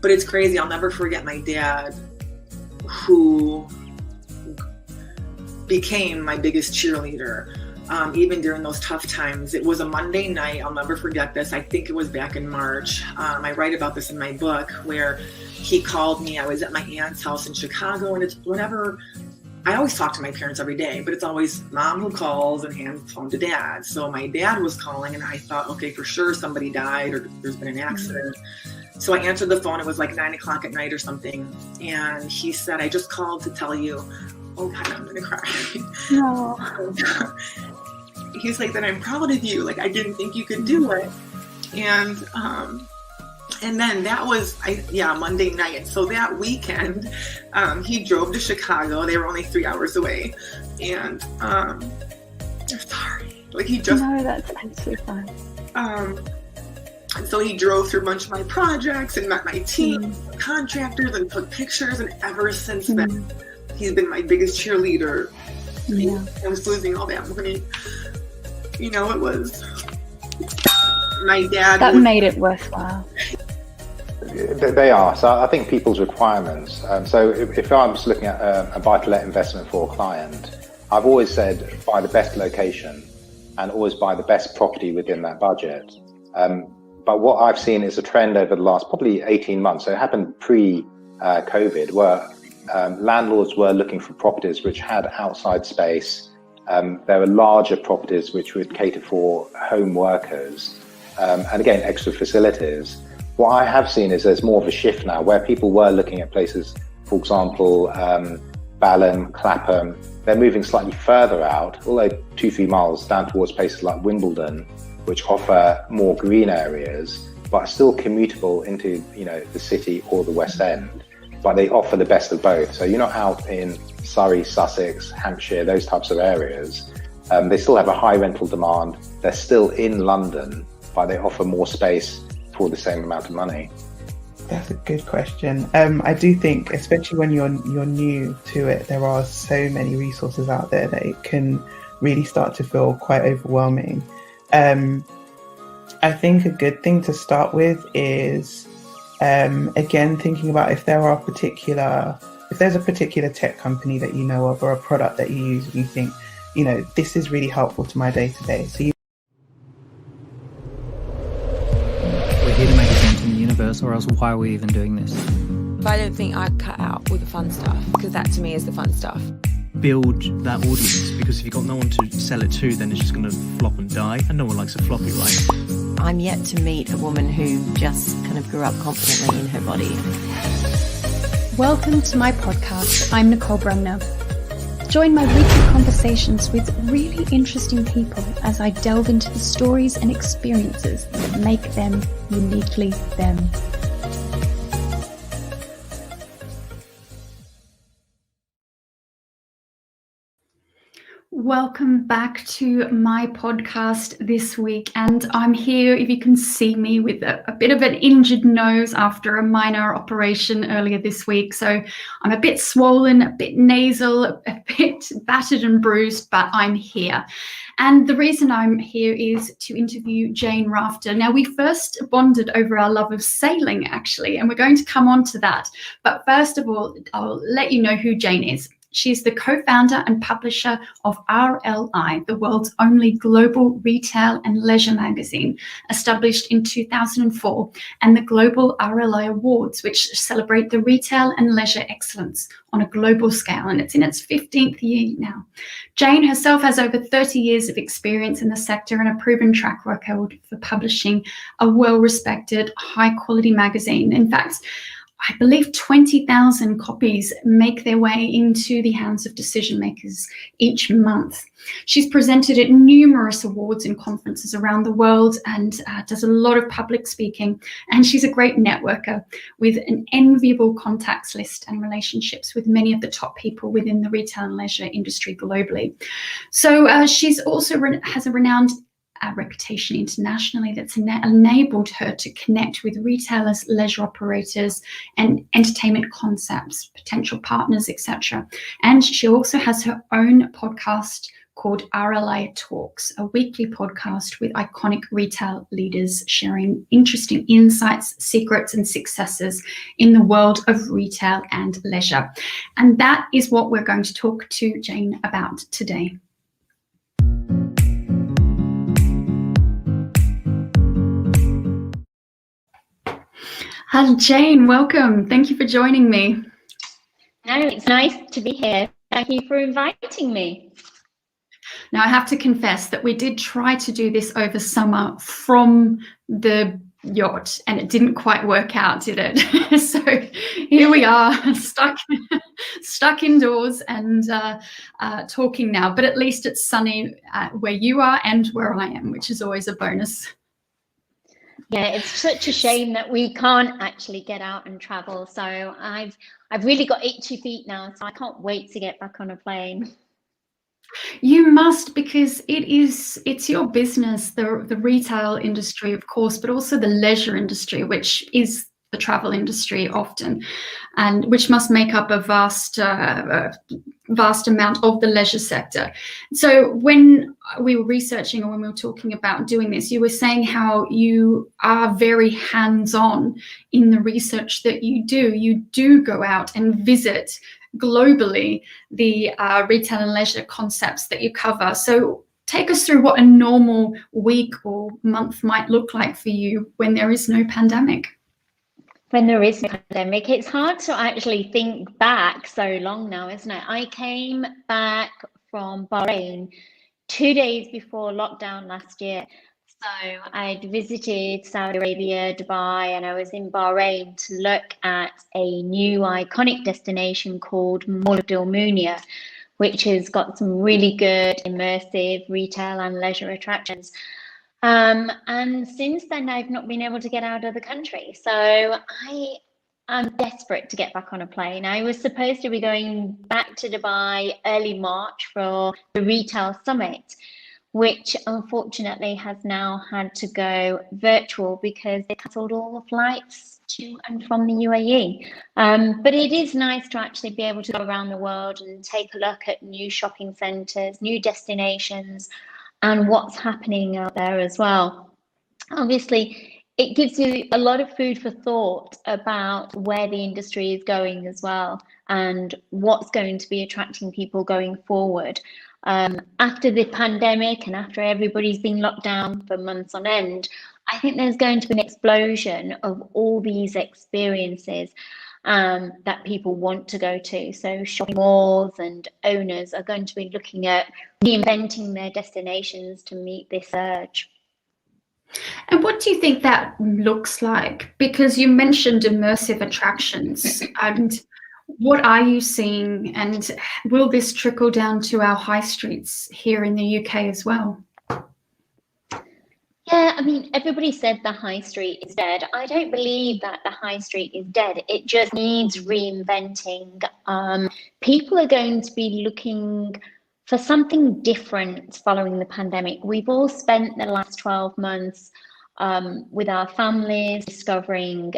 But it's crazy. I'll never forget my dad, who became my biggest cheerleader. Even during those tough times. It was a Monday night. I'll never forget this. I think it was back in March. I write about this in my book, where he called me. I was at my aunt's house in Chicago, and it's whenever, I always talk to my parents every day, but it's always mom who calls and hands the phone to dad. So my dad was calling, and I thought, okay, for sure somebody died or there's been an accident. So I answered the phone. It was like 9 o'clock at night or something. And he said, I just called to tell you. Oh God, I'm gonna cry. No. He's like, that I'm proud of you. Like, I didn't think you could do it. And then that was, Monday night. So that weekend, he drove to Chicago. They were only 3 hours away. And I'm sorry. Like, he just. No, that's absolutely fine. And so he drove through a bunch of my projects and met my team, contractors, and took pictures. And ever since then, he's been my biggest cheerleader. Yeah. I was losing all that money. You know, it was my dad. That made it worthwhile. They are. So I think people's requirements. So if I'm just looking at a buy-to-let investment for a client, I've always said buy the best location and always buy the best property within that budget. But what I've seen is a trend over the last probably 18 months. So it happened pre-COVID, where landlords were looking for properties which had outside space. There were larger properties which would cater for home workers, and again, extra facilities. What I have seen is there's more of a shift now, where people were looking at places, for example, Balham, Clapham. They're moving slightly further out, although 2-3 miles down towards places like Wimbledon, which offer more green areas, but are still commutable into, the city or the West End. But they offer the best of both. So you're not out in Surrey, Sussex, Hampshire, those types of areas. They still have a high rental demand. They're still in London, but they offer more space for the same amount of money. That's a good question. I do think, especially when you're new to it, there are so many resources out there that it can really start to feel quite overwhelming. I think a good thing to start with is, again, thinking about if there's a particular tech company that you know of, or a product that you use and you think, this is really helpful to my day-to-day. So we're here to make a dent in the universe, or else why are we even doing this? I don't think I'd cut out all the fun stuff, because that to me is the fun stuff. Build that audience, because if you've got no one to sell it to, then it's just going to flop and die, and no one likes a floppy, right? I'm yet to meet a woman who just kind of grew up confidently in her body. Welcome to my podcast. I'm Nicole Bremner. Join my weekly conversations with really interesting people as I delve into the stories and experiences that make them uniquely them. Welcome back to my podcast this week, and I'm here, if you can see me, with a bit of an injured nose after a minor operation earlier this week. So I'm a bit swollen, a bit nasal, a bit battered and bruised, but I'm here. And the reason I'm here is to interview Jayne Rafter. Now, we first bonded over our love of sailing, actually, and we're going to come on to that. But first of all, I'll let you know who Jayne is. She's the co-founder and publisher of RLI, the world's only global retail and leisure magazine, established in 2004, and the Global RLI Awards, which celebrate the retail and leisure excellence on a global scale, and it's in its 15th year now. Jayne herself has over 30 years of experience in the sector and a proven track record for publishing a well-respected, high-quality magazine. In fact, I believe 20,000 copies make their way into the hands of decision makers each month. She's presented at numerous awards and conferences around the world and does a lot of public speaking. And she's a great networker with an enviable contacts list and relationships with many of the top people within the retail and leisure industry globally. So she's also has a renowned reputation internationally that's enabled her to connect with retailers, leisure operators, and entertainment concepts, potential partners, etc. And she also has her own podcast called RLI Talks, a weekly podcast with iconic retail leaders sharing interesting insights, secrets, and successes in the world of retail and leisure. And that is what we're going to talk to Jayne about today. Hi, Jayne, welcome. Thank you for joining me. No, it's nice to be here. Thank you for inviting me. Now, I have to confess that we did try to do this over summer from the yacht, and it didn't quite work out, did it? So here we are, stuck indoors and talking now. But at least it's sunny where you are and where I am, which is always a bonus. Yeah, it's such a shame that we can't actually get out and travel. So I've really got itchy feet now, so I can't wait to get back on a plane. You must, because it's your business, the retail industry, of course, but also the leisure industry, which is the travel industry often, and which must make up a vast amount of the leisure sector. So when we were researching, or when we were talking about doing this, you were saying how you are very hands-on in the research that you do. You do go out and visit globally the retail and leisure concepts that you cover. So take us through what a normal week or month might look like for you when there is no pandemic. When there is no pandemic, it's hard to actually think back so long now, isn't it? I came back from Bahrain 2 days before lockdown last year. So I'd visited Saudi Arabia, Dubai, and I was in Bahrain to look at a new iconic destination called Mall of Dil Munia, which has got some really good immersive retail and leisure attractions. And since then, I've not been able to get out of the country. So I'm desperate to get back on a plane. I was supposed to be going back to Dubai early March for the retail summit, which unfortunately has now had to go virtual because they cancelled all the flights to and from the UAE. But it is nice to actually be able to go around the world and take a look at new shopping centres, new destinations, and what's happening out there as well. Obviously, it gives you a lot of food for thought about where the industry is going as well, and what's going to be attracting people going forward. After the pandemic and after everybody's been locked down for months on end, I think there's going to be an explosion of all these experiences that people want to go to. So shopping malls and owners are going to be looking at reinventing their destinations to meet this surge. And what do you think that looks like? Because you mentioned immersive attractions, and what are you seeing, and will this trickle down to our high streets here in the UK as well? Yeah, I mean, everybody said the high street is dead. I don't believe that the high street is dead. It just needs reinventing. People are going to be looking for something different following the pandemic. We've all spent the last 12 months with our families discovering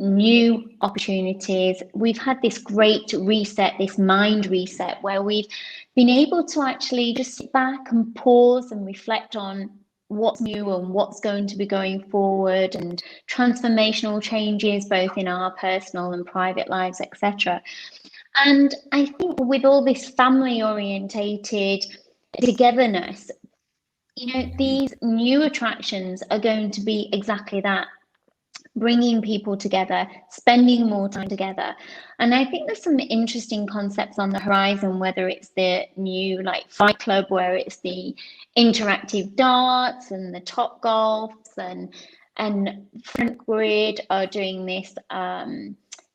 new opportunities. We've had this great reset, this mind reset, where we've been able to actually just sit back and pause and reflect on what's new and what's going to be going forward, and transformational changes both in our personal and private lives, etc. And I think with all this family orientated togetherness, you know, these new attractions are going to be exactly that, bringing people together, spending more time together. And I think there's some interesting concepts on the horizon, whether it's the new like Fight Club, where it's the interactive darts and the top golfs, and Front Grid are doing this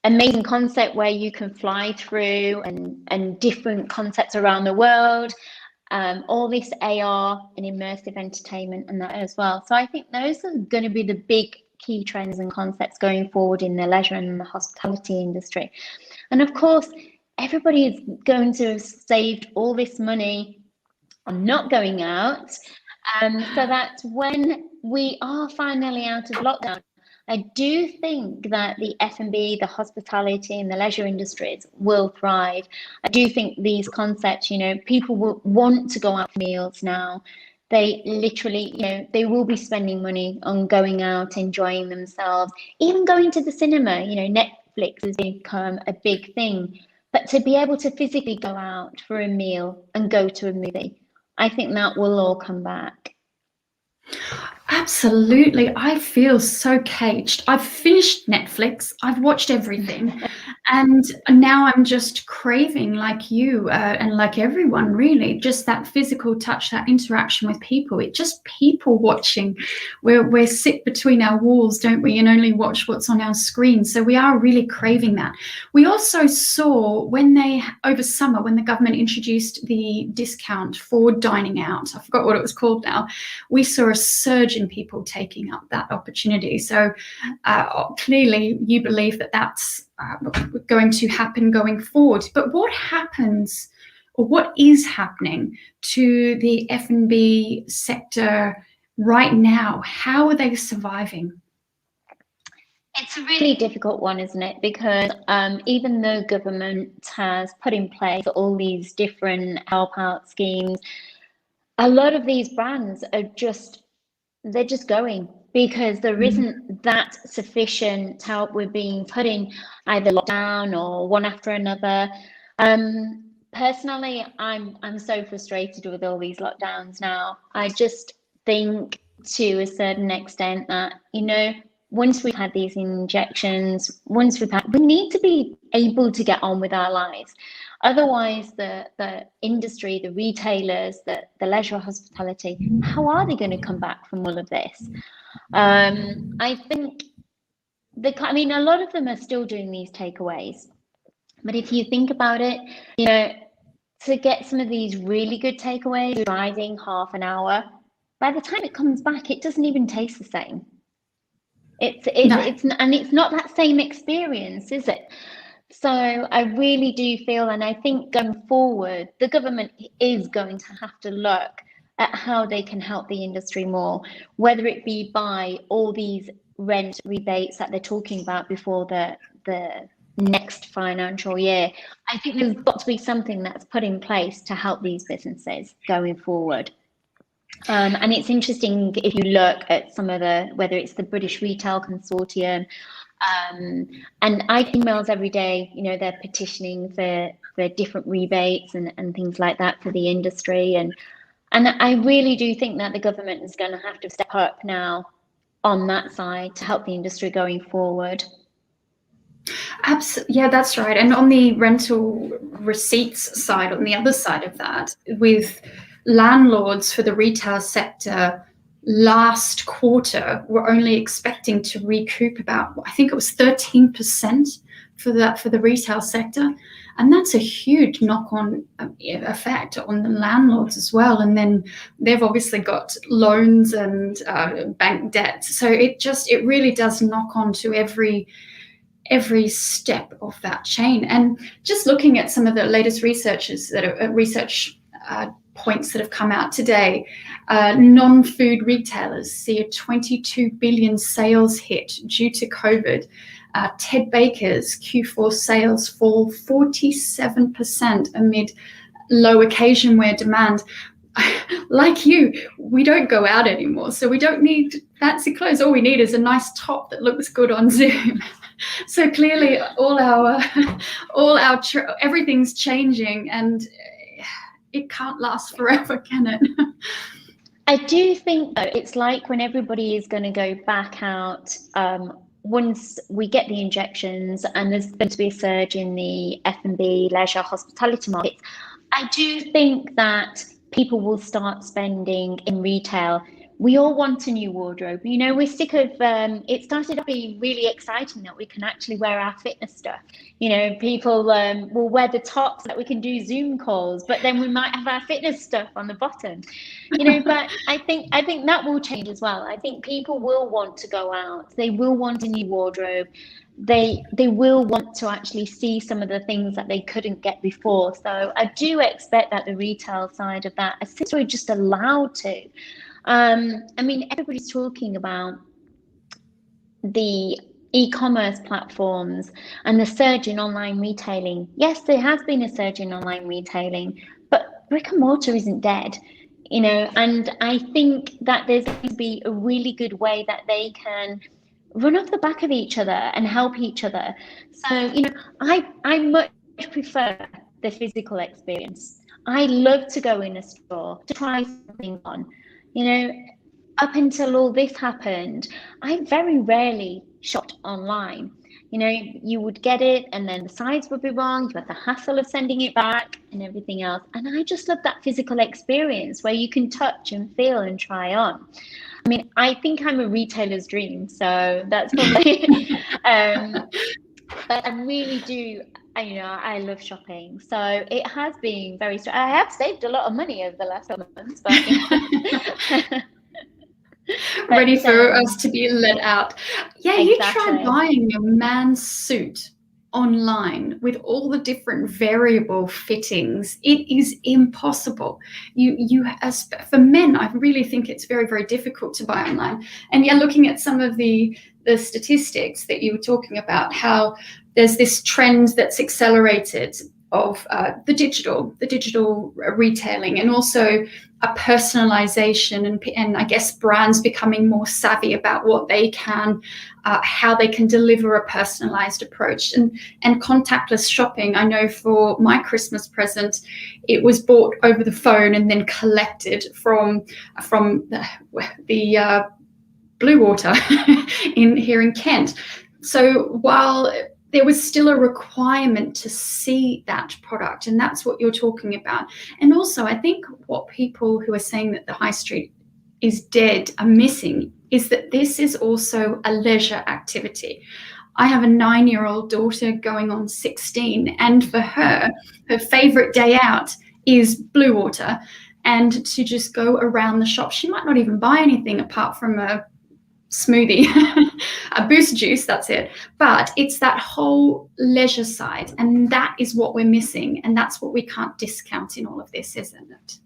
amazing concept where you can fly through and different concepts around the world. All this AR and immersive entertainment and that as well. So I think those are going to be the big key trends and concepts going forward in the leisure and the hospitality industry. And of course, everybody is going to have saved all this money on not going out, so that when we are finally out of lockdown, I do think that the F&B, the hospitality and the leisure industries will thrive. I do think these concepts, people will want to go out for meals now. They literally, they will be spending money on going out, enjoying themselves, even going to the cinema. Netflix has become a big thing. But to be able to physically go out for a meal and go to a movie, I think that will all come back. Absolutely. I feel so caged. I've finished Netflix. I've watched everything. And now I'm just craving, like you and like everyone, really, just that physical touch, that interaction with people. It's just people watching. We're sit between our walls, don't we, and only watch what's on our screen. So we are really craving that. We also saw over summer, when the government introduced the discount for dining out, I forgot what it was called now, we saw a surge in people taking up that opportunity. So clearly you believe that that's going to happen going forward. But what happens, or what is happening to the F&B sector right now? How are they surviving? It's a really difficult one, isn't it? Because even though government has put in place all these different help out schemes, a lot of these brands are they're just going because there isn't that sufficient help with being put in either lockdown or one after another. Personally, I'm so frustrated with all these lockdowns now. I just think to a certain extent that, once we've had these injections, we need to be able to get on with our lives. Otherwise, the industry, the retailers, the leisure hospitality, how are they going to come back from all of this? I think a lot of them are still doing these takeaways. But if you think about it, to get some of these really good takeaways, driving half an hour, by the time it comes back, it doesn't even taste the same. It's not that same experience, is it? So I really do feel, and I think going forward, the government is going to have to look at how they can help the industry more, whether it be by all these rent rebates that they're talking about before the next financial year. I think there's got to be something that's put in place to help these businesses going forward. And it's interesting if you look at some of whether it's the British Retail Consortium, and I get emails every day, they're petitioning for different rebates and things like that for the industry. And I really do think that the government is going to have to step up now on that side to help the industry going forward. Yeah, that's right. And on the rental receipts side, on the other side of that, with landlords for the retail sector last quarter were only expecting to recoup about, I think it was 13% for the retail sector. And that's a huge knock-on effect on the landlords as well. And then they've obviously got loans and bank debt. So it really does knock on to every step of that chain. And just looking at some of the latest research points that have come out today, non-food retailers see a 22 billion sales hit due to COVID. Ted Baker's Q4 sales fall 47% amid low occasion wear demand. Like you, we don't go out anymore, so we don't need fancy clothes. All we need is a nice top that looks good on Zoom. So clearly, everything's changing, and it can't last forever, can it? I do think, though, it's like when everybody is going to go back out, once we get the injections and there's going to be a surge in the F&B, leisure, hospitality markets, I do think that people will start spending in retail. We all want a new wardrobe. We're sick of, it started to be really exciting that we can actually wear our fitness stuff. People will wear the tops that we can do Zoom calls, but then we might have our fitness stuff on the bottom. But I think that will change as well. I think people will want to go out. They will want a new wardrobe. They will want to actually see some of the things that they couldn't get before. So I do expect that the retail side of that, since we're just allowed to, everybody's talking about the e-commerce platforms and the surge in online retailing. Yes, there has been a surge in online retailing, but brick and mortar isn't dead, you know, and I think that there's going to be a really good way that they can run off the back of each other and help each other. So, you know, I much prefer the physical experience. I love to go in a store to try something on. You know, up until all this happened, I very rarely shopped online. You know, you would get it and then the size would be wrong, you had the hassle of sending it back and everything else. And I just love that physical experience where you can touch and feel and try on. I mean, I think I'm a retailer's dream, so that's probably, but I really do, you know, I love shopping. So it has been very, I have saved a lot of money over the last couple of months, but, you know. Ready for us to be let out. Yeah, exactly. You try buying a man's suit online with all the different variable fittings. It is impossible. As for men, I really think it's very, very difficult to buy online. And yeah, looking at some of the statistics that you were talking about, how there's this trend that's accelerated of the digital retailing, and also a personalization, and I guess brands becoming more savvy about what they can, how they can deliver a personalized approach, and contactless shopping. I know for my Christmas present, it was bought over the phone and then collected from the Blue Water here in Kent. So while there was still a requirement to see that product, and that's what you're talking about. And also, I think what people who are saying that the high street is dead are missing is that this is also a leisure activity. I have a 9-year-old daughter going on 16, and for her favorite day out is Blue Water, and to just go around the shop. She might not even buy anything apart from a smoothie, a boost juice, that's it. But it's that whole leisure side, and that is what we're missing, and that's what we can't discount in all of this, isn't it?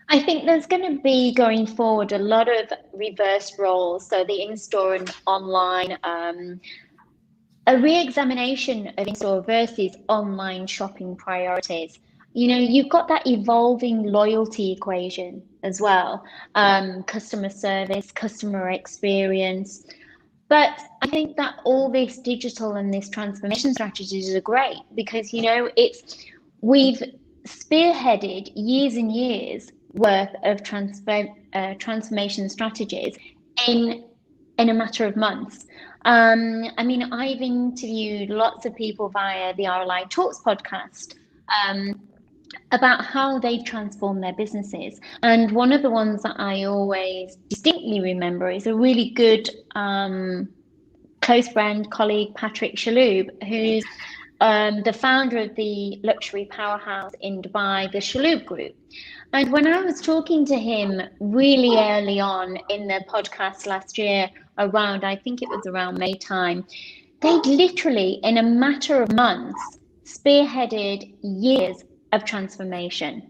I think there's going to be, going forward, a lot of reverse roles. So the in-store and online, a re-examination of in-store versus online shopping priorities. You know, you've got that evolving loyalty equation as well, customer service, customer experience. But I think that all this digital and this transformation strategies are great because, you know, we've spearheaded years and years worth of transformation strategies in a matter of months. I mean, I've interviewed lots of people via the RLI Talks podcast about how they've transformed their businesses. And one of the ones that I always distinctly remember is a really good close friend, colleague, Patrick Shaloub, who's the founder of the luxury powerhouse in Dubai, the Shaloub Group. And when I was talking to him really early on in the podcast last year, I think it was around May time, they literally, in a matter of months, spearheaded years of transformation.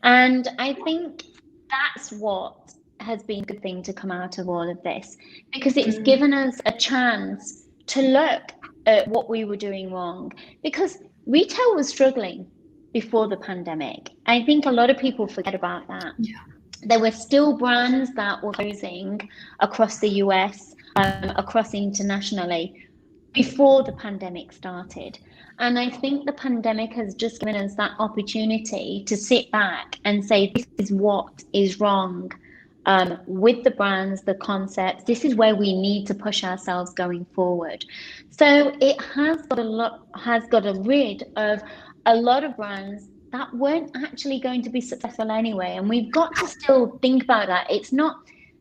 And I think that's what has been a good thing to come out of all of this, because it's given us a chance to look at what we were doing wrong, because retail was struggling before the pandemic. I think a lot of people forget about that. Yeah. There were still brands that were closing across the US, across internationally before the pandemic started. And I think the pandemic has just given us that opportunity to sit back and say, this is what is wrong with the brands, the concepts. This is where we need to push ourselves going forward. So it has got rid of a lot of brands that weren't actually going to be successful anyway. And we've got to still think about that.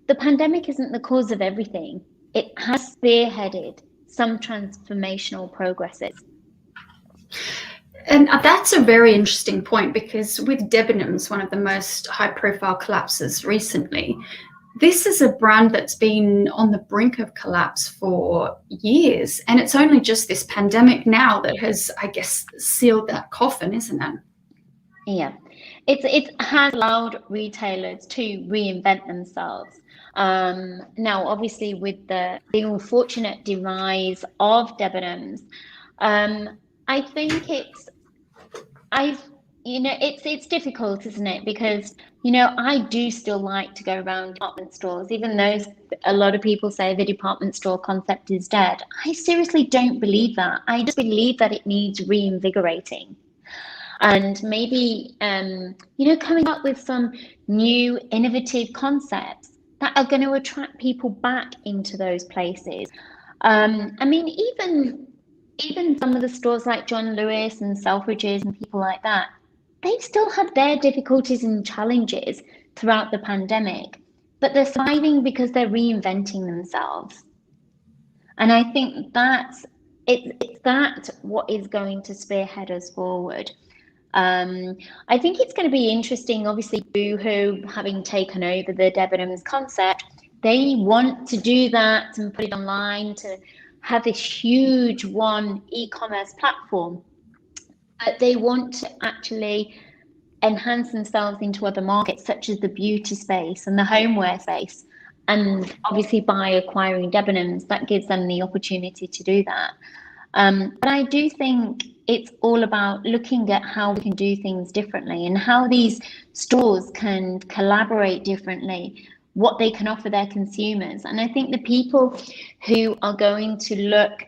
The pandemic isn't the cause of everything. It has spearheaded some transformational progresses. And that's a very interesting point, because with Debenhams, one of the most high-profile collapses recently, this is a brand that's been on the brink of collapse for years. And it's only just this pandemic now that has, I guess, sealed that coffin, isn't it? Yeah, it has allowed retailers to reinvent themselves. Now, obviously, with the unfortunate demise of Debenhams, I think it's difficult, isn't it? Because, I do still like to go around department stores, even though a lot of people say the department store concept is dead. I seriously don't believe that. I just believe that it needs reinvigorating. And maybe, coming up with some new innovative concepts that are going to attract people back into those places. Even some of the stores like John Lewis and Selfridges and people like that, they've still had their difficulties and challenges throughout the pandemic, but they're surviving because they're reinventing themselves. And I think that's what is going to spearhead us forward. I think it's going to be interesting, obviously, Boohoo having taken over the Debenhams concept, they want to do that and put it online to have this huge one e-commerce platform. But they want to actually enhance themselves into other markets, such as the beauty space and the homeware space. And obviously by acquiring Debenhams, that gives them the opportunity to do that. But I do think it's all about looking at how we can do things differently and how these stores can collaborate differently, what they can offer their consumers. And I think the people who are going to look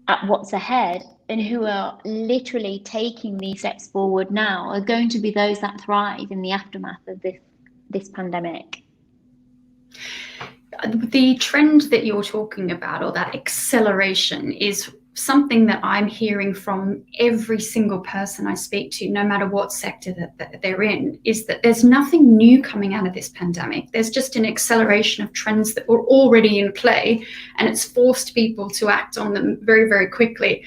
at what's ahead and who are literally taking these steps forward now are going to be those that thrive in the aftermath of this pandemic. The trend that you're talking about, or that acceleration, is something that I'm hearing from every single person I speak to, no matter what sector that they're in, is that there's nothing new coming out of this pandemic. There's just an acceleration of trends that were already in play, and it's forced people to act on them very, very quickly.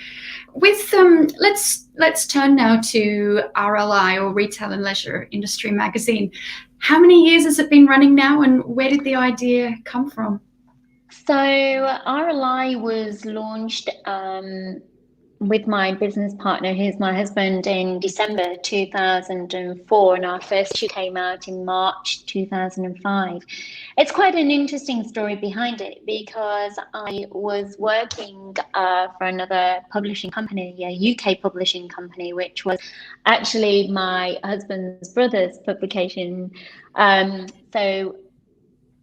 With let's turn now to RLI, or Retail and Leisure Industry Magazine. How many years has it been running now, and where did the idea come from? So RLI was launched with my business partner, who's my husband, in December 2004, and our first issue came out in March 2005. It's quite an interesting story behind it, because I was working for another publishing company, a UK publishing company, which was actually my husband's brother's publication. So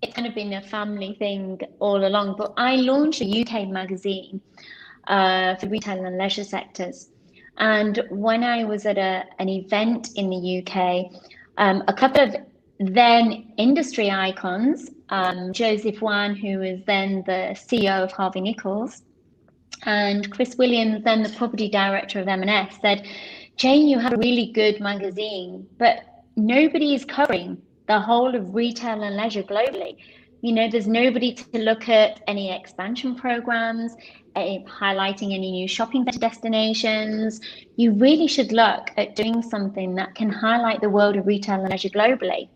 it's kind of been a family thing all along. But I launched a UK magazine for retail and leisure sectors. And when I was at an event in the UK, a couple of then industry icons, Joseph Wan, who was then the CEO of Harvey Nichols, and Chris Williams, then the property director of M&S, said, "Jayne, you have a really good magazine, but nobody is covering the whole of retail and leisure globally. There's nobody to look at any expansion programs, highlighting any new shopping center destinations. You really should look at doing something that can highlight the world of retail and leisure globally."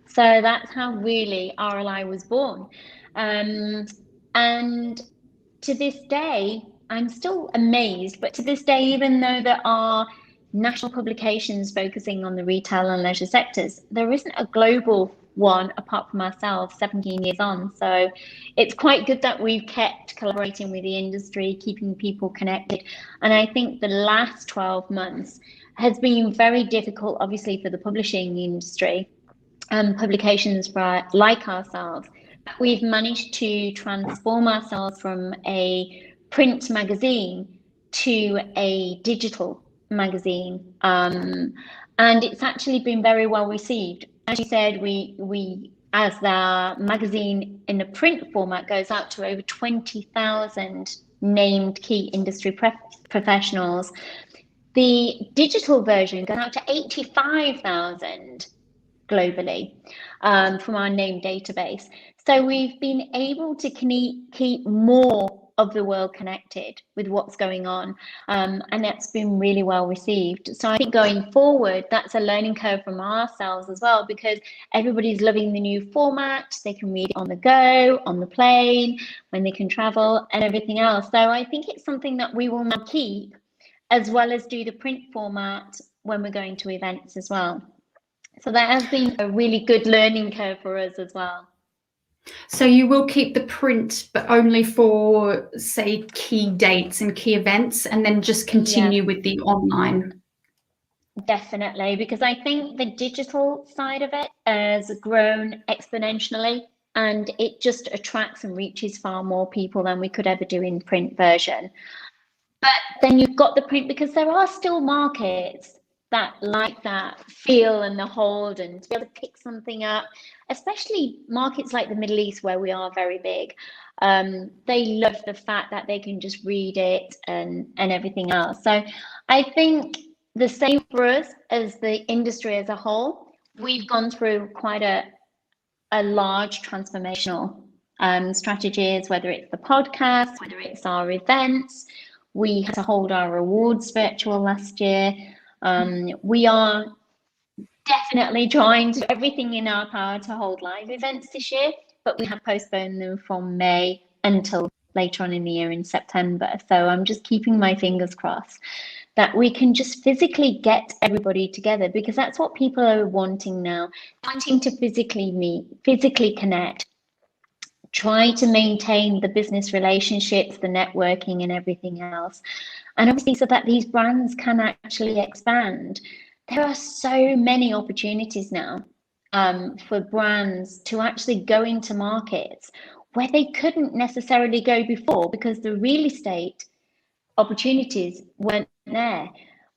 So that's how really RLI was born. And to this day, I'm still amazed, but to this day, even though there are national publications focusing on the retail and leisure sectors, there isn't a global one apart from ourselves 17 years on. So it's quite good that we've kept collaborating with the industry, keeping people connected. And I think the last 12 months has been very difficult, obviously, for the publishing industry and publications like ourselves. We've managed to transform ourselves from a print magazine to a digital magazine, and it's actually been very well received. As you said, we as the magazine in the print format goes out to over 20,000 named key industry professionals, the digital version goes out to 85,000 globally from our name database. So we've been able to keep more of the world connected with what's going on, and that's been really well received. So I think going forward, that's a learning curve from ourselves as well, because everybody's loving the new format. They can read it on the go, on the plane, when they can travel, and everything else. So I think it's something that we will now keep, as well as do the print format when we're going to events as well. So that has been a really good learning curve for us as well. So you will keep the print, but only for, say, key dates and key events, and then just continue with the online. Definitely, because I think the digital side of it has grown exponentially, and it just attracts and reaches far more people than we could ever do in print version. But then you've got the print, because there are still markets that like that feel and the hold and to be able to pick something up, especially markets like the Middle East where we are very big. They love the fact that they can just read it and everything else. So I think the same for us as the industry as a whole. We've gone through quite a large transformational strategies, whether it's the podcast, whether it's our events. We had to hold our awards virtual last year. We are definitely trying to do everything in our power to hold live events this year, but we have postponed them from May until later on in the year in September. So I'm just keeping my fingers crossed that we can just physically get everybody together, because that's what people are wanting now, wanting to physically meet, physically connect, try to maintain the business relationships, the networking and everything else. And obviously so that these brands can actually expand. There are so many opportunities now for brands to actually go into markets where they couldn't necessarily go before because the real estate opportunities weren't there.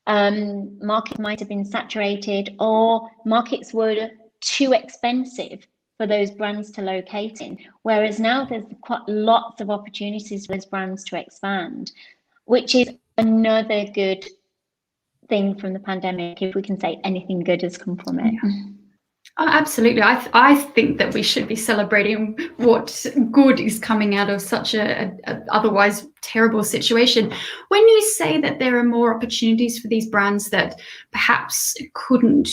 Markets might have been saturated, or markets were too expensive for those brands to locate in. Whereas now there's quite lots of opportunities for those brands to expand, which is another good thing from the pandemic, if we can say anything good has come from it. Oh, absolutely. I think that we should be celebrating what good is coming out of such a otherwise terrible situation. When you say that there are more opportunities for these brands that perhaps couldn't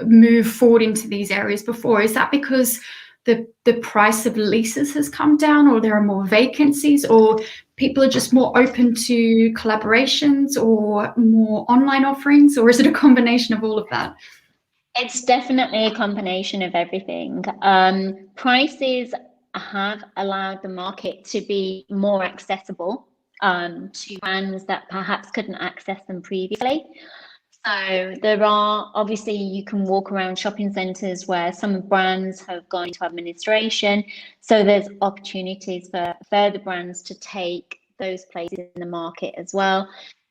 move forward into these areas before, is that because the price of leases has come down, or there are more vacancies, or people are just more open to collaborations or more online offerings, or is it a combination of all of that? It's definitely a combination of everything. Prices have allowed the market to be more accessible to brands that perhaps couldn't access them previously. So there are, obviously, you can walk around shopping centres where some brands have gone into administration. So there's opportunities for further brands to take those places in the market as well.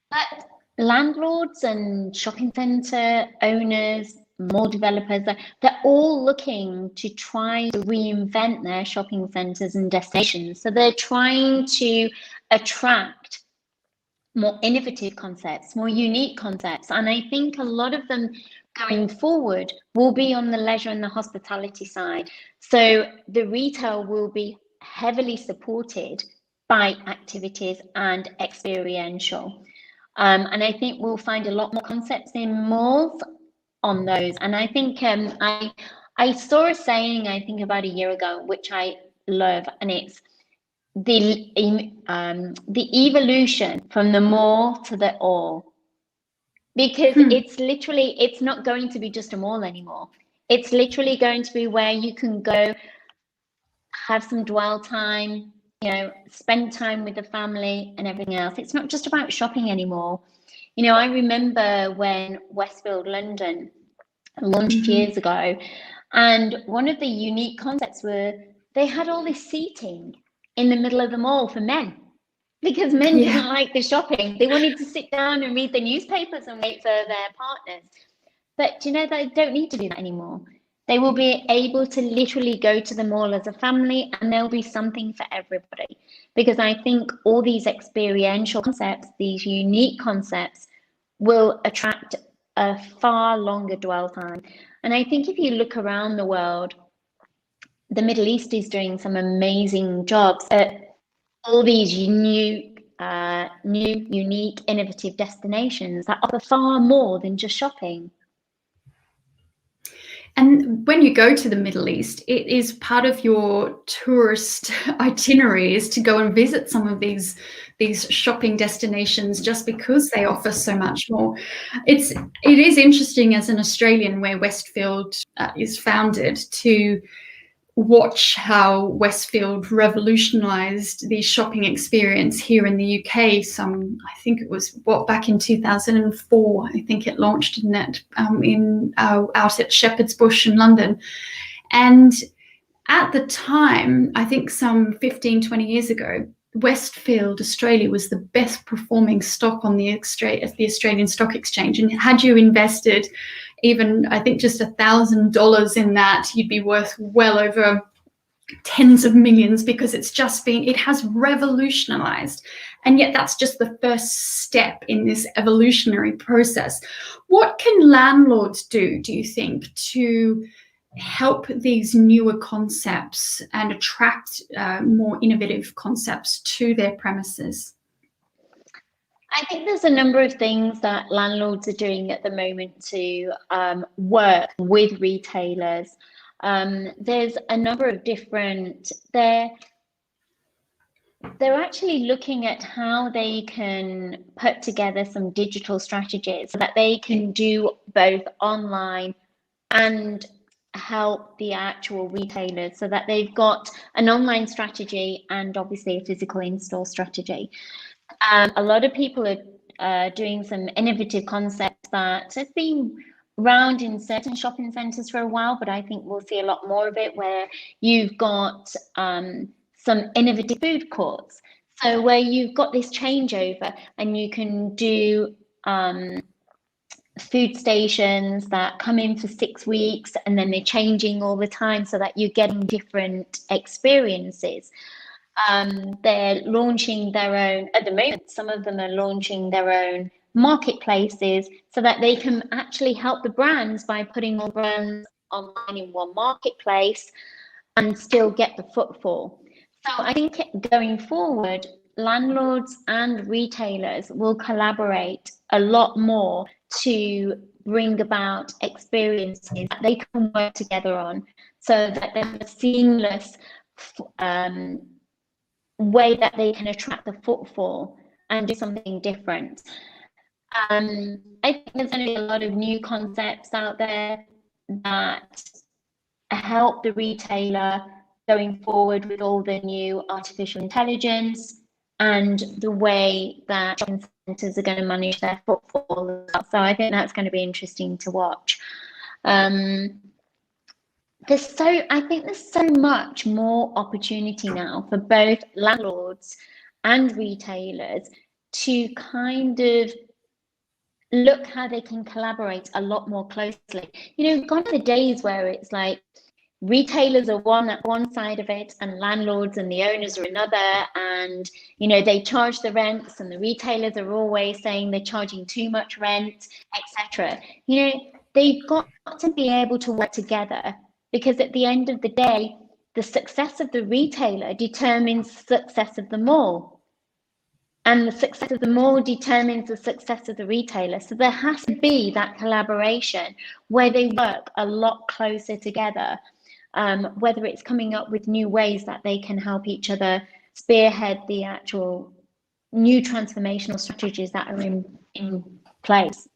But landlords and shopping centre owners, more developers, they're all looking to try to reinvent their shopping centres and destinations. So they're trying to attract more innovative concepts, more unique concepts. And I think a lot of them going forward will be on the leisure and the hospitality side. So the retail will be heavily supported by activities and experiential. And I think we'll find a lot more concepts in malls on those. And I think I saw a saying, I think about a year ago, which I love, and it's the evolution from the mall to the all. Because it's not going to be just a mall anymore. It's literally going to be where you can go, have some dwell time, spend time with the family and everything else. It's not just about shopping anymore. I remember when Westfield London launched years ago, and one of the unique concepts were they had all this seating in the middle of the mall for men, because men didn't like the shopping. They wanted to sit down and read the newspapers and wait for their partners. But they don't need to do that anymore. They will be able to literally go to the mall as a family, and there'll be something for everybody. Because I think all these experiential concepts, these unique concepts, will attract a far longer dwell time. And I think if you look around the world, the Middle East is doing some amazing jobs at all these new, unique, innovative destinations that offer far more than just shopping. And when you go to the Middle East, it is part of your tourist itinerary is to go and visit some of these shopping destinations, just because they offer so much more. It is interesting as an Australian, where Westfield is founded, to watch how Westfield revolutionized the shopping experience here in the UK. I think it was back in 2004. I think it launched, didn't it? Out at Shepherd's Bush in London. And at the time, I think some 15, 20 years ago, Westfield Australia was the best performing stock on the Australian Stock Exchange. And had you invested even, I think, just $1,000 in that, you'd be worth well over tens of millions, because it has revolutionized. And yet that's just the first step in this evolutionary process. What can landlords do you think, to help these newer concepts and attract more innovative concepts to their premises? I think there's a number of things that landlords are doing at the moment to work with retailers. There's a number of different, they're actually looking at how they can put together some digital strategies so that they can do both online and help the actual retailers, so that they've got an online strategy and obviously a physical in-store strategy. A lot of people are doing some innovative concepts that have been around in certain shopping centres for a while, but I think we'll see a lot more of it, where you've got some innovative food courts. So where you've got this changeover and you can do food stations that come in for 6 weeks and then they're changing all the time, so that you're getting different experiences. They're launching their own, at the moment, some of them are launching their own marketplaces, so that they can actually help the brands by putting all brands online in one marketplace and still get the footfall. So I think going forward, landlords and retailers will collaborate a lot more to bring about experiences that they can work together on, so that there's a seamless way that they can attract the footfall and do something different. I think there's going to be a lot of new concepts out there that help the retailer going forward with all the new artificial intelligence and the way that shopping centres are going to manage their footfall. So I think that's going to be interesting to watch. I think there's so much more opportunity now for both landlords and retailers to kind of look how they can collaborate a lot more closely. Gone are the days where it's like retailers are one side of it and landlords and the owners are another, and they charge the rents and the retailers are always saying they're charging too much rent, etc. They've got to be able to work together, because at the end of the day, the success of the retailer determines the success of the mall, and the success of the mall determines the success of the retailer. So there has to be that collaboration where they work a lot closer together, whether it's coming up with new ways that they can help each other spearhead the actual new transformational strategies that are in place.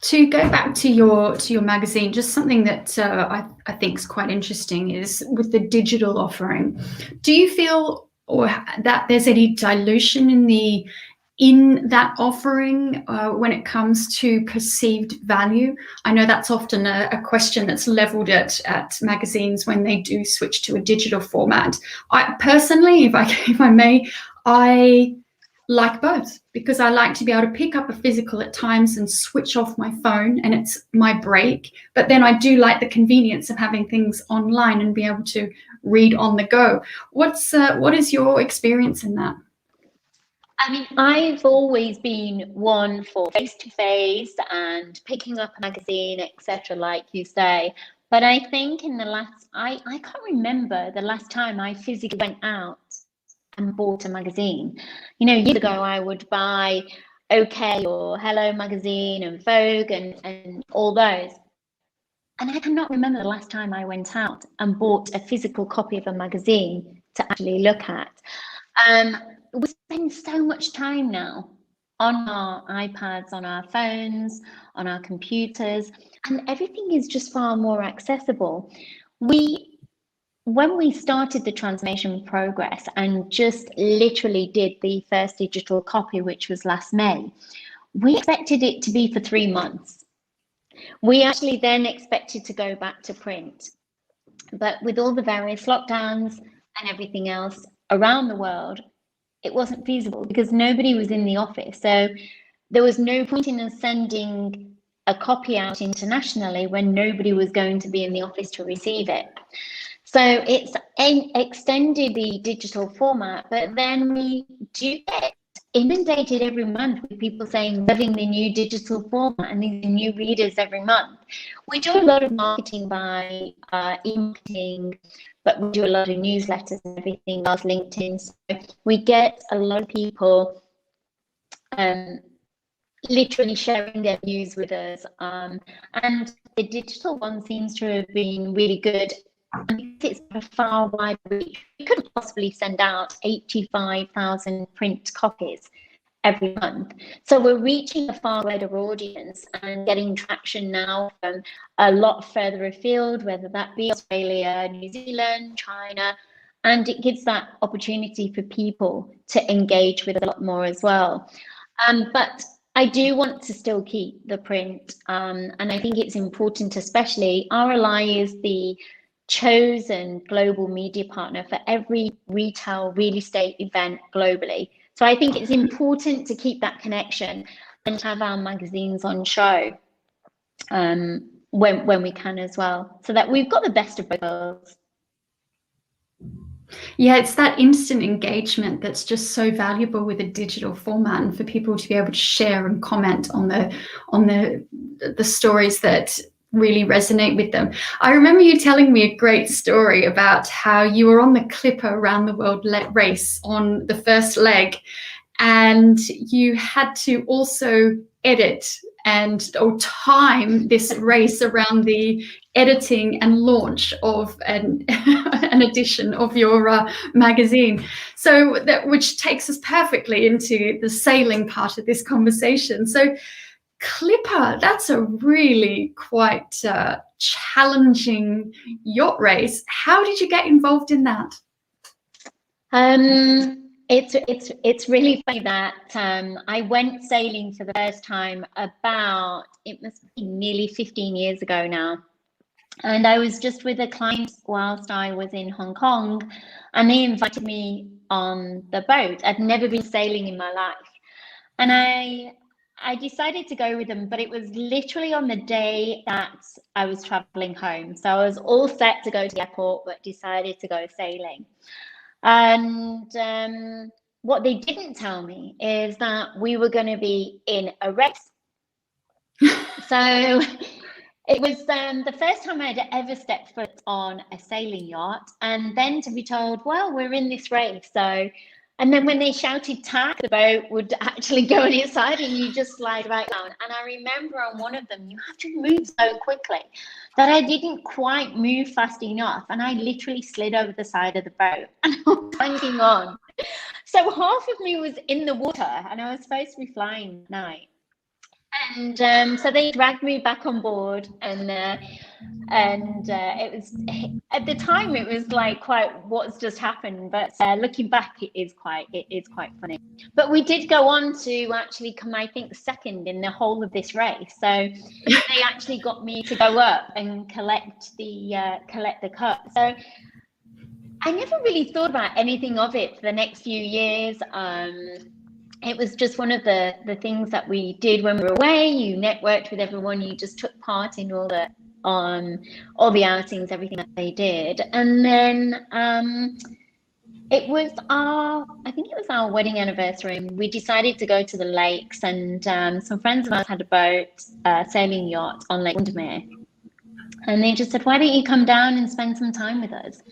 To go back to your magazine, just something that I think is quite interesting is with the digital offering. Do you feel that there's any dilution in that offering when it comes to perceived value? I know that's often a question that's leveled at magazines when they do switch to a digital format. I personally, if I may, I like both, because I like to be able to pick up a physical at times and switch off my phone, and it's my break. But then I do like the convenience of having things online and be able to read on the go. What is your experience in that? I mean, I've always been one for face-to-face and picking up a magazine, etc., like you say. But I think I can't remember the last time I physically went out and bought a magazine. Years ago, I would buy OK or Hello magazine and Vogue and all those. And I cannot remember the last time I went out and bought a physical copy of a magazine to actually look at. We spend so much time now on our iPads, on our phones, on our computers, and everything is just far more accessible. when we started the transformation progress and just literally did the first digital copy, which was last May, we expected it to be for 3 months. We actually then expected to go back to print. But with all the various lockdowns and everything else around the world, it wasn't feasible because nobody was in the office. So there was no point in us sending a copy out internationally when nobody was going to be in the office to receive it. So it's extended the digital format, but then we do get inundated every month with people saying, loving the new digital format and these new readers every month. We do a lot of marketing by e-marketing, but we do a lot of newsletters and everything else, LinkedIn. So we get a lot of people literally sharing their views with us. And the digital one seems to have been really good. And it's a far wider reach. We could possibly send out 85,000 print copies every month. So we're reaching a far wider audience and getting traction now from a lot further afield, whether that be Australia, New Zealand, China, and it gives that opportunity for people to engage with a lot more as well. But I do want to still keep the print, and I think it's important, especially RLI is the chosen global media partner for every retail real estate event globally. So I think it's important to keep that connection and have our magazines on show when we can as well, so that we've got the best of both worlds. Yeah, it's that instant engagement that's just so valuable with a digital format, and for people to be able to share and comment on the stories that really resonate with them. I remember you telling me a great story about how you were on the Clipper around the world race on the first leg, and you had to also edit or time this race around the editing and launch of an edition of your magazine. So which takes us perfectly into the sailing part of this conversation. So Clipper, that's a really quite challenging yacht race. How did you get involved in that? It's really funny that I went sailing for the first time about, it must be nearly 15 years ago now. And I was just with a client whilst I was in Hong Kong, and they invited me on the boat. I'd never been sailing in my life. And I decided to go with them, but it was literally on the day that I was traveling home. So I was all set to go to the airport, but decided to go sailing. And what they didn't tell me is that we were going to be in a race. So it was the first time I'd ever stepped foot on a sailing yacht, and then to be told, well, we're in this race. So, and then when they shouted tack, the boat would actually go on its side and you just slide right down. And I remember on one of them, you have to move so quickly that I didn't quite move fast enough. And I literally slid over the side of the boat and I was hanging on. So half of me was in the water and I was supposed to be flying at night. And so they dragged me back on board, and it was, at the time it was like quite what's just happened, but looking back it is quite funny. But we did go on to actually come, I think, second in the whole of this race. So they actually got me to go up and collect the cup. So I never really thought about anything of it for the next few years. It was just one of the things that we did when we were away. You networked with everyone. You just took part in all the outings, everything that they did. And then it was I think it was our wedding anniversary. We decided to go to the lakes, and some friends of ours had a boat, sailing yacht on Lake Windermere. And they just said, why don't you come down and spend some time with us?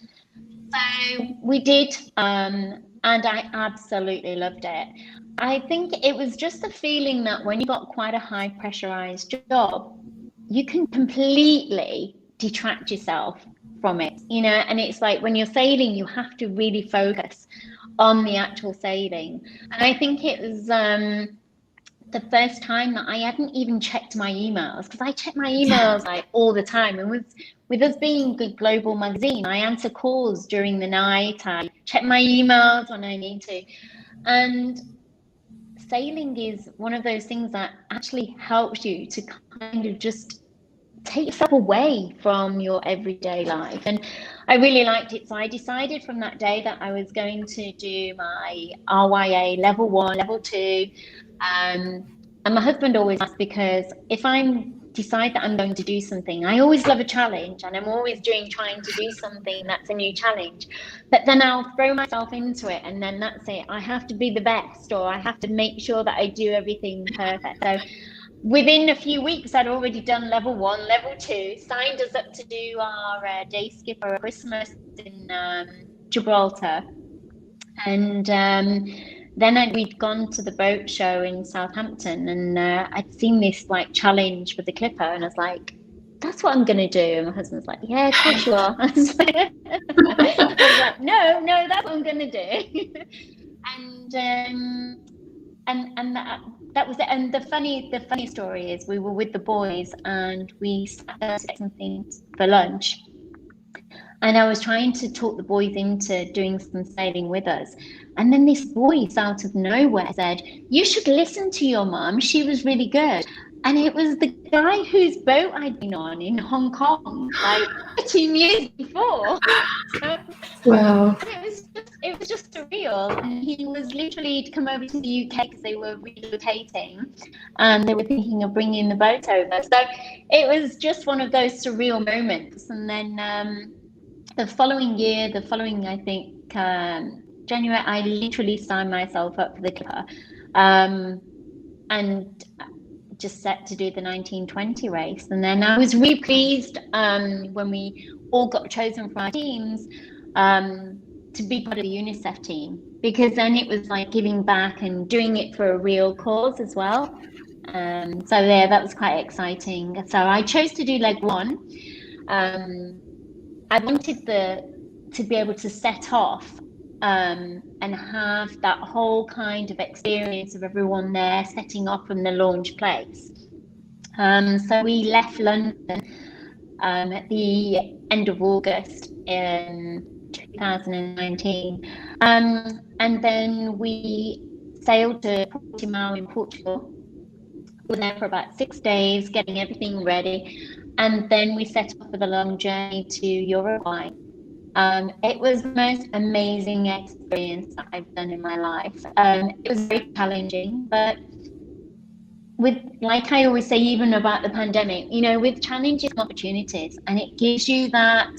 So we did, and I absolutely loved it. I think it was just the feeling that when you got quite a high pressurized job, you can completely detract yourself from it, and it's like when you're sailing, you have to really focus on the actual sailing. And I think it was the first time that I hadn't even checked my emails, because I check my emails like all the time. And with us being a global magazine, I answer calls during the night. I check my emails when I need to. And sailing is one of those things that actually helps you to kind of just take yourself away from your everyday life. And I really liked it. So I decided from that day that I was going to do my RYA level 1, level 2. And my husband always asks, because if I decide that I'm going to do something, I always love a challenge, and I'm always trying to do something that's a new challenge. But then I'll throw myself into it, and then that's it. I have to be the best, or I have to make sure that I do everything perfect. So within a few weeks, I'd already done level 1, level 2, signed us up to do our day skip for Christmas in Gibraltar. And then we'd gone to the boat show in Southampton, and I'd seen this like challenge with the clipper, and I was like, that's what I'm going to do. And my husband's like, yeah, of course you are. I was like, no, that's what I'm going to do. And that was it. And the funny story is, we were with the boys and we sat down to get something for lunch. And I was trying to talk the boys into doing some sailing with us. And then this voice out of nowhere said, you should listen to your mum. She was really good. And it was the guy whose boat I'd been on in Hong Kong, like 13 years before. So, Wow. it was just surreal. And he was literally to come over to the UK because they were relocating, and they were thinking of bringing the boat over. So it was just one of those surreal moments. And then the following year, I think, January, I literally signed myself up for the clipper, and just set to do the 1920 race. And then I was really pleased when we all got chosen from our teams to be part of the UNICEF team, because then it was like giving back and doing it for a real cause as well. So yeah, that was quite exciting. So I chose to do leg 1. I wanted to be able to set off and have that whole kind of experience of everyone there setting off from the launch place. So we left London at the end of August in 2019, and then we sailed to Portimao in Portugal. We were there for about 6 days, getting everything ready, and then we set off for the long journey to Uruguay. It was the most amazing experience that I've done in my life. It was very challenging, but with, like I always say, even about the pandemic, with challenges and opportunities, and it gives you that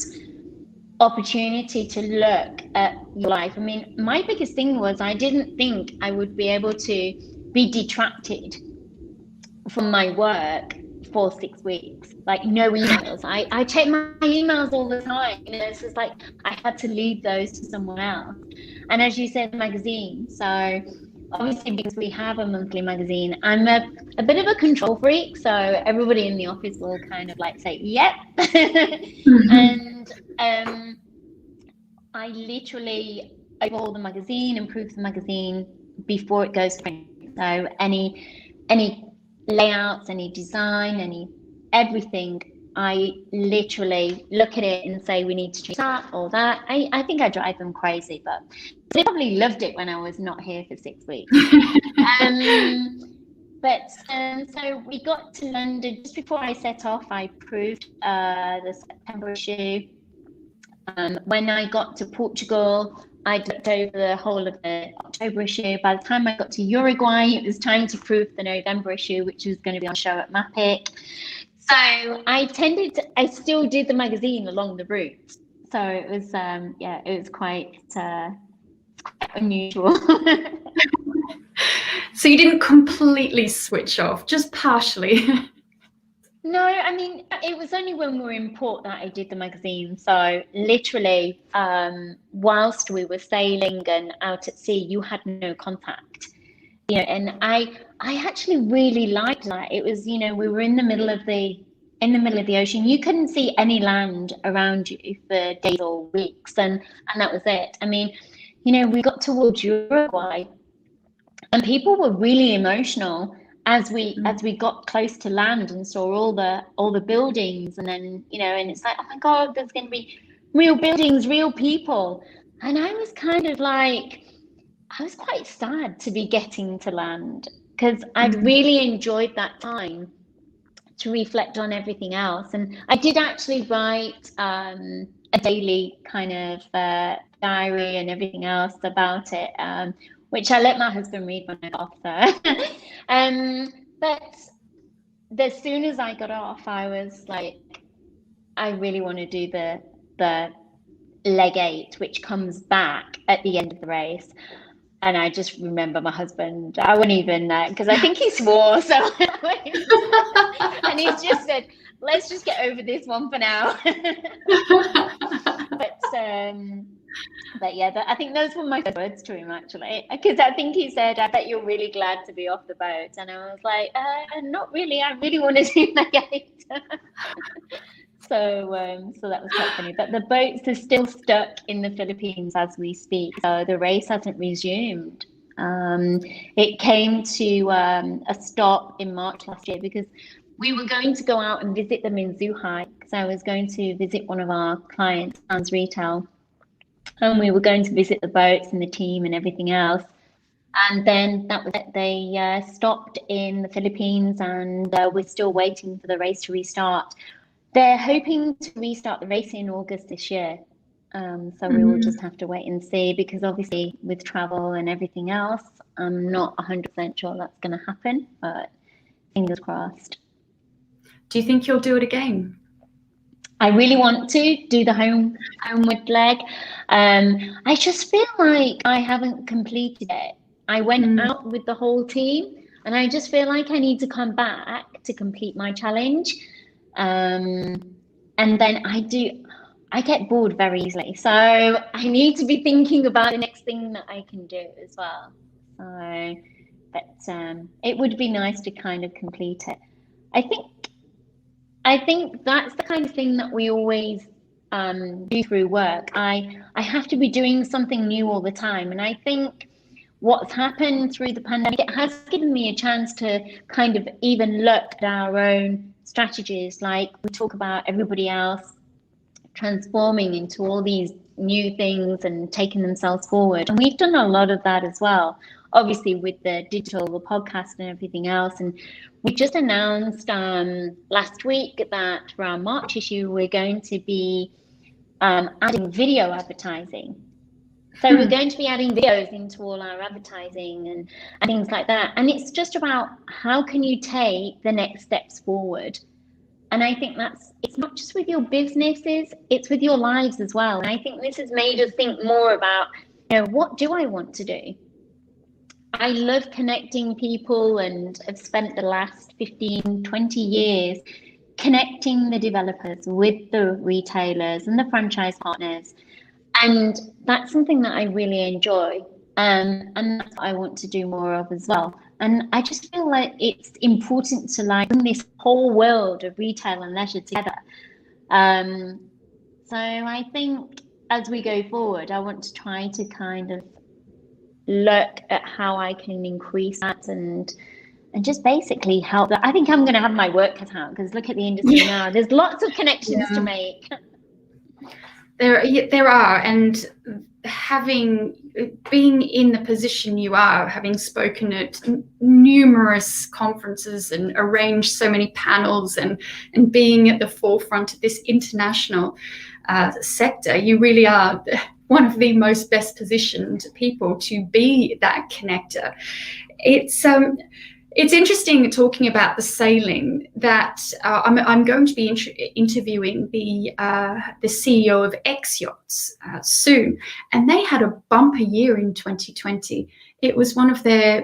opportunity to look at your life. I mean, my biggest thing was I didn't think I would be able to be detracted from my work for 6 weeks, like no emails. I check my emails all the time. It's just like I had to leave those to someone else. And as you said, magazine. So obviously, because we have a monthly magazine, I'm a bit of a control freak. So everybody in the office will kind of like say, yep. And I literally overhaul the magazine, improve the magazine before it goes to print. So any layouts, any design, everything, I literally look at it and say we need to change that or that. I think I drive them crazy, but they probably loved it when I was not here for 6 weeks. So we got to London just before I set off. I proofed the September issue. When I got to Portugal, I looked over the whole of the October issue. By the time I got to Uruguay, it was time to proof the November issue, which was going to be on show at Mapic. So I still did the magazine along the route. So it was, it was quite unusual. So you didn't completely switch off, just partially. No, I mean, it was only when we were in port that I did the magazine. So literally, whilst we were sailing and out at sea, you had no contact. And I actually really liked that. It was, we were in the middle of the ocean. You couldn't see any land around you for days or weeks, and that was it. I mean, we got towards Uruguay, and people were really emotional. as we got close to land and saw all the buildings, and then, you know, and it's like, oh my God, there's going to be real buildings, real people. And I was kind of like, I was quite sad to be getting to land, because I'd really enjoyed that time to reflect on everything else. And I did actually write a daily kind of diary and everything else about it, which I let my husband read when I got off there. But as soon as I got off, I was like, I really want to do the leg 8, which comes back at the end of the race. And I just remember my husband, I wouldn't even, because I think he swore, so, and he just said, let's just get over this one for now. But yeah, I think those were my first words to him, actually, because I think he said, I bet you're really glad to be off the boat. And I was like, not really, I really want to do leg 8. So that was quite funny. But the boats are still stuck in the Philippines as we speak. So the race hasn't resumed. It came to a stop in March last year, because we were going to go out and visit them in Zhuhai, because I was going to visit one of our clients, Hans Retail. And we were going to visit the boats and the team and everything else. And then that was it. They stopped in the Philippines, and we're still waiting for the race to restart. They're hoping to restart the race in August this year. So we will just have to wait and see, because obviously with travel and everything else, I'm not 100% sure that's going to happen, but fingers crossed. Do you think you'll do it again? I really want to do the homeward leg. I just feel like I haven't completed it. I went out with the whole team, and I just feel like I need to come back to complete my challenge. And then I get bored very easily. So I need to be thinking about the next thing that I can do as well. So, but it would be nice to kind of complete it. I think that's the kind of thing that we always do through work. I have to be doing something new all the time. And I think what's happened through the pandemic, it has given me a chance to kind of even look at our own strategies. Like we talk about everybody else transforming into all these new things and taking themselves forward. And we've done a lot of that as well, obviously with the digital, the podcast and everything else. And we just announced last week that for our March issue, we're going to be adding video advertising. So we're going to be adding videos into all our advertising and things like that. And it's just about how can you take the next steps forward. And I think it's not just with your businesses, it's with your lives as well. And I think this has made us think more about, you know, what do I want to do? I love connecting people, and have spent the last 15, 20 years connecting the developers with the retailers and the franchise partners. And that's something that I really enjoy. And that's what I want to do more of as well. And I just feel like it's important to bring this whole world of retail and leisure together. So I think as we go forward, I want to try to kind of look at how I can increase that and just basically help that. I think I'm going to have my work cut out, because look at the industry now. There's lots of connections to make. There are, and being in the position you are, having spoken at numerous conferences and arranged so many panels and being at the forefront of this international sector, you really are one of the most best positioned people to be that connector. It's interesting talking about the sailing that I'm going to be interviewing the CEO of X Yachts soon, and they had a bumper year in 2020. It was their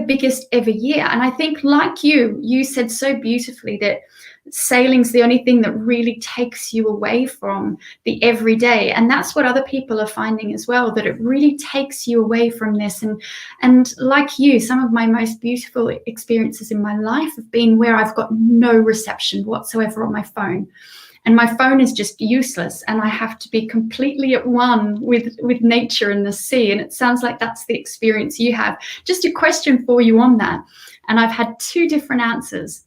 biggest ever year, and I think, like you said so beautifully, that sailing's the only thing that really takes you away from the everyday, and that's what other people are finding as well, that it really takes you away from this. And like you, some of my most beautiful experiences in my life have been where I've got no reception whatsoever on my phone, and my phone is just useless, and I have to be completely at one with nature and the sea. And it sounds like that's the experience you have. Just a question for you on that, and I've had 2 different answers.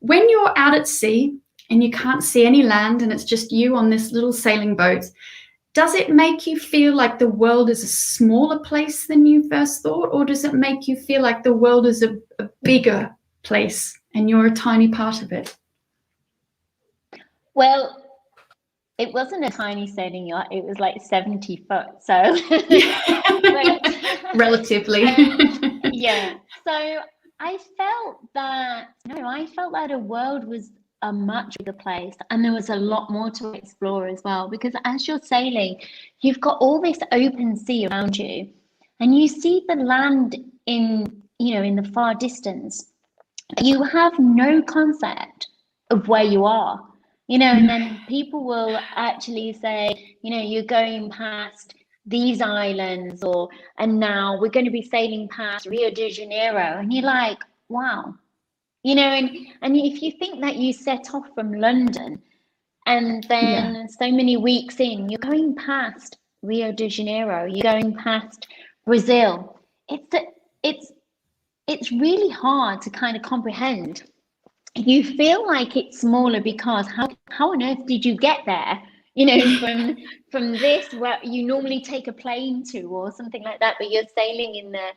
When you're out at sea and you can't see any land and it's just you on this little sailing boat, does it make you feel like the world is a smaller place than you first thought, or does it make you feel like the world is a bigger place and you're a tiny part of it? Well, it wasn't a tiny sailing yacht, it was like 70 foot, so relatively. Yeah, so I felt that the world was a much bigger place, and there was a lot more to explore as well, because as you're sailing, you've got all this open sea around you, and you see the land in the far distance. You have no concept of where you are, and then people will actually say, you're going past these islands, and now we're going to be sailing past Rio de Janeiro, and you're like, wow. And if you think that you set off from London, and then so many weeks in, you're going past Rio de Janeiro, you're going past Brazil, it's really hard to kind of comprehend. You feel like it's smaller because how on earth did you get there? From this, where you normally take a plane to or something like that, but you're sailing in there.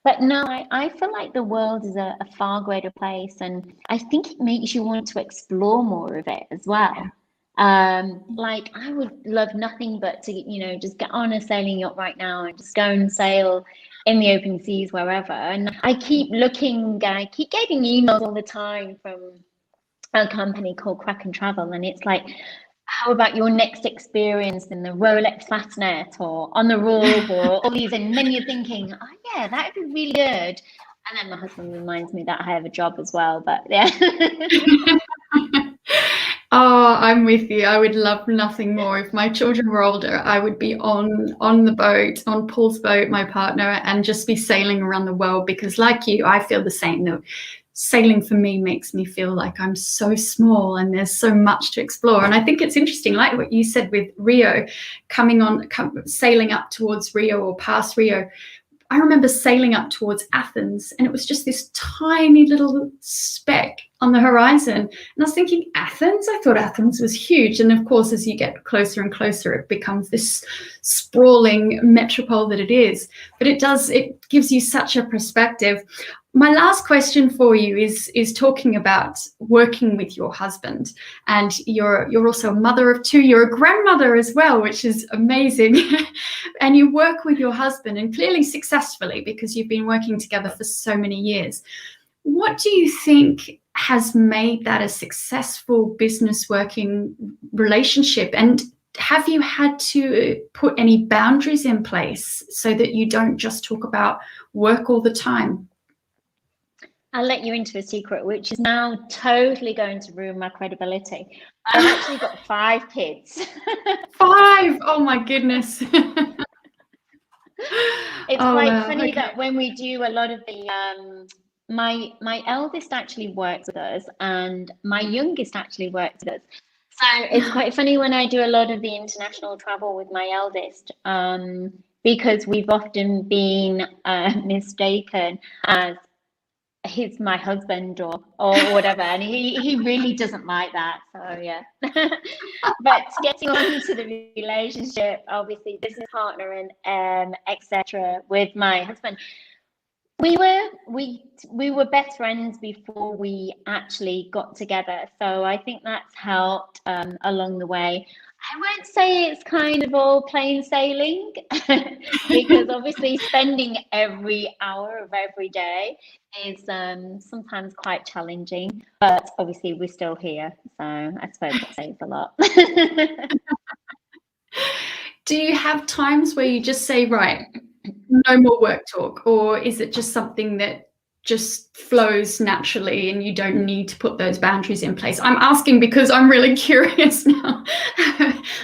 But no, I feel like the world is a far greater place, and I think it makes you want to explore more of it as well. Like I would love nothing but to, just get on a sailing yacht right now and just go and sail in the open seas wherever. And I keep getting emails all the time from a company called Kraken Travel, and it's like, how about your next experience in the Rolex Fastnet or on the Royal or all these, and then you're thinking, oh yeah, that would be really good. And then my husband reminds me that I have a job as well, but yeah. Oh, I'm with you. I would love nothing more. If my children were older, I would be on the boat, on Paul's boat, my partner, and just be sailing around the world, because like you, I feel the same. Though sailing for me makes me feel like I'm so small and there's so much to explore. And I think it's interesting, like what you said with Rio, sailing up towards Rio or past Rio. I remember sailing up towards Athens, and it was just this tiny little speck on the horizon. And I was thinking, Athens? I thought Athens was huge. And of course, as you get closer and closer, it becomes this sprawling metropole that it is. But it gives you such a perspective. My last question for you is talking about working with your husband, and you're also a mother of 2. You're a grandmother as well, which is amazing. And you work with your husband, and clearly successfully, because you've been working together for so many years. What do you think has made that a successful business working relationship? And have you had to put any boundaries in place so that you don't just talk about work all the time? I'll let you into a secret, which is now totally going to ruin my credibility. I've actually got 5 kids. 5? Oh my goodness. It's quite funny that when we do a lot of the, my eldest actually works with us, and my youngest actually works with us. So it's quite funny when I do a lot of the international travel with my eldest, because we've often been mistaken as my husband or whatever, and he really doesn't like that, so yeah. But getting on to the relationship, obviously business partner and etc. with my husband, we were best friends before we actually got together, so I think that's helped along the way. I won't say it's kind of all plain sailing, because obviously spending every hour of every day is sometimes quite challenging, but obviously we're still here, so I suppose that says a lot. Do you have times where you just say, right, no more work talk, or is it just something that just flows naturally and you don't need to put those boundaries in place? I'm asking because I'm really curious now,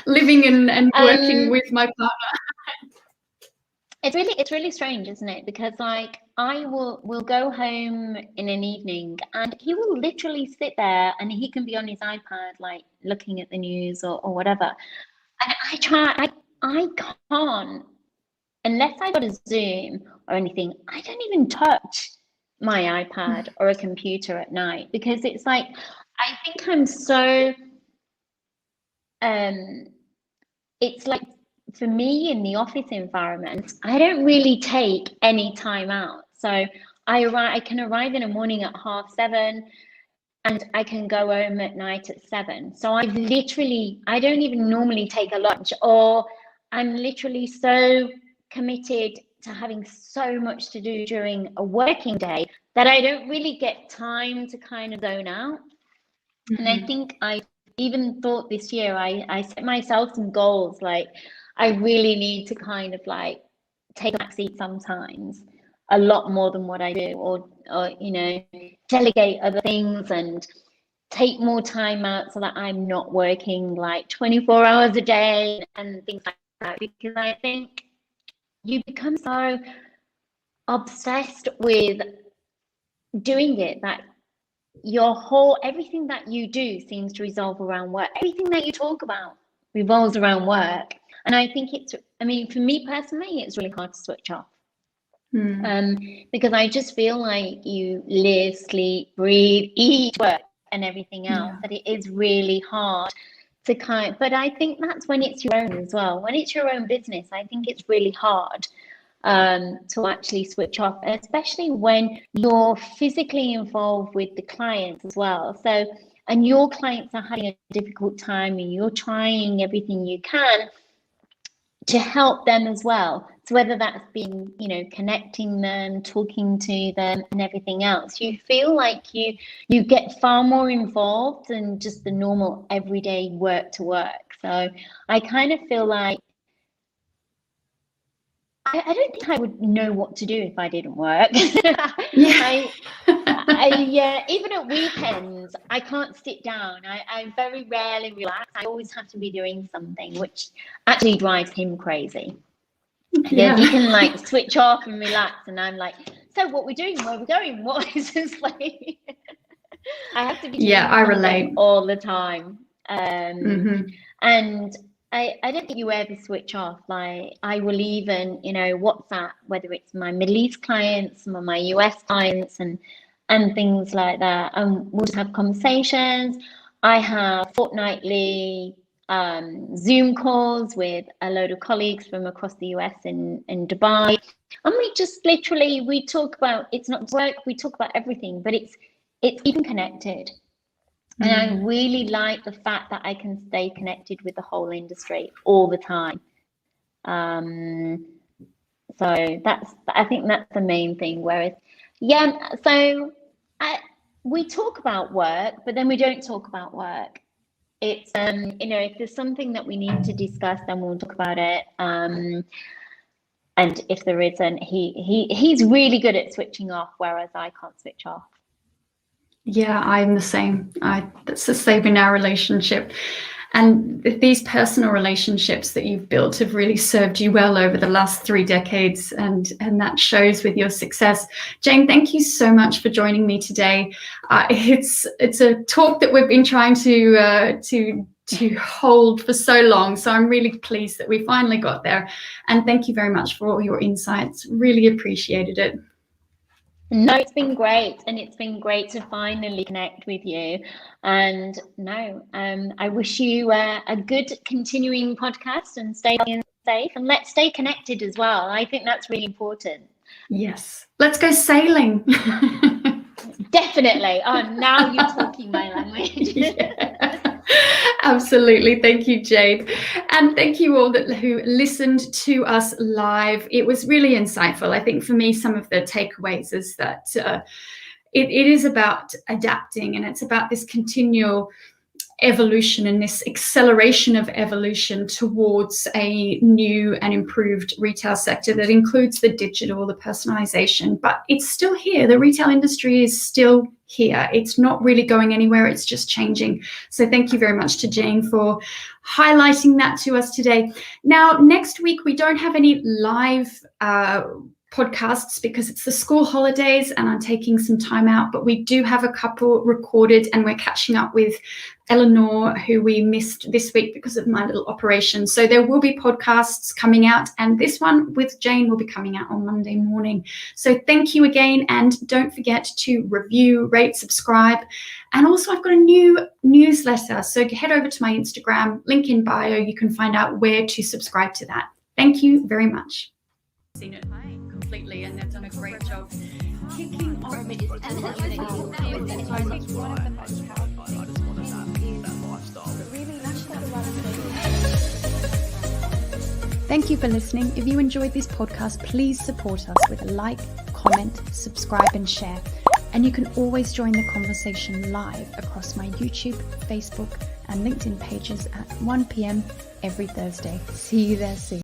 living and working with my partner. It's really strange, isn't it? Because like I will go home in an evening and he will literally sit there and he can be on his iPad like looking at the news or whatever. And I can't, unless I got a Zoom or anything, I don't even touch my iPad or a computer at night, because it's like I think I'm so it's like, for me in the office environment, I don't really take any time out. So I can arrive in the morning at 7:30 and I can go home at night at 7. So I don't even normally take a lunch, or I'm literally so committed to having so much to do during a working day that I don't really get time to kind of zone out. And I think I even thought this year, I set myself some goals, like I really need to kind of like take a back seat sometimes, a lot more than what I do, or you know, delegate other things and take more time out so that I'm not working like 24 hours a day and things like that. Because I think you become so obsessed with doing it that everything that you do seems to revolve around work. Everything that you talk about revolves around work. And I think for me personally, it's really hard to switch off. Because I just feel like you live, sleep, breathe, eat, work, and everything else. That it is really hard to but I think that's when it's your own as well. When it's your own business, I think it's really hard to actually switch off, especially when you're physically involved with the clients as well. So, and your clients are having a difficult time and you're trying everything you can to help them as well. So whether that's being, you know, connecting them, talking to them and everything else, you feel like you get far more involved than just the normal everyday work to work. So I kind of feel like I don't think I would know what to do if I didn't work. Even at weekends, I can't sit down. I very rarely relax. I always have to be doing something, which actually drives him crazy. Yeah. He can like switch off and relax, and I'm like, so what we're doing, where we're going, what is this like? I have to be doing I relate all the time. And I don't think you ever switch off. Like I will even, you know, WhatsApp, whether it's my Middle East clients, some of my US clients and things like that. And we'll just have conversations. I have fortnightly Zoom calls with a load of colleagues from across the US in Dubai. And we just literally, we talk about, it's not work, we talk about everything, but it's even connected. And I really like the fact that I can stay connected with the whole industry all the time. So I think that's the main thing. Whereas, we talk about work, but then we don't talk about work. It's, you know, if there's something that we need to discuss, then we'll talk about it. And if there isn't, he's really good at switching off, whereas I can't switch off. Yeah, I'm the same. That's the same in our relationship. And these personal relationships that you've built have really served you well over the last 3 decades, and that shows with your success. Jayne, thank you so much for joining me today. It's a talk that we've been trying to hold for so long, so I'm really pleased that we finally got there. And thank you very much for all your insights. Really appreciated it. No, it's been great, and it's been great to finally connect with you. And I wish you a good continuing podcast, and stay safe, and let's stay connected as well. I think that's really important. Yes, let's go sailing. Definitely. Oh, now you're talking my language. Absolutely. Thank you, Jayne. And thank you all who listened to us live. It was really insightful. I think for me, some of the takeaways is that it is about adapting, and it's about this continual evolution and this acceleration of evolution towards a new and improved retail sector that includes the digital, the personalization, but it's still here. The retail industry is still here. It's not really going anywhere. It's just changing. So thank you very much to Jayne for highlighting that to us today. Now, next week, we don't have any live podcasts because it's the school holidays and I'm taking some time out, but we do have a couple recorded and we're catching up with Eleanor, who we missed this week because of my little operation. So there will be podcasts coming out, and this one with Jayne will be coming out on Monday morning. So thank you again, and don't forget to review, rate, subscribe. And also I've got a new newsletter, so head over to my Instagram, link in bio. You can find out where to subscribe to that. Thank you very much. Seen it completely, and they've done a great job kicking off. Thank you for listening. If you enjoyed this podcast, please support us with a like, comment, subscribe and share. And you can always join the conversation live across my YouTube, Facebook and LinkedIn pages at 1 p.m. every Thursday. See you there soon.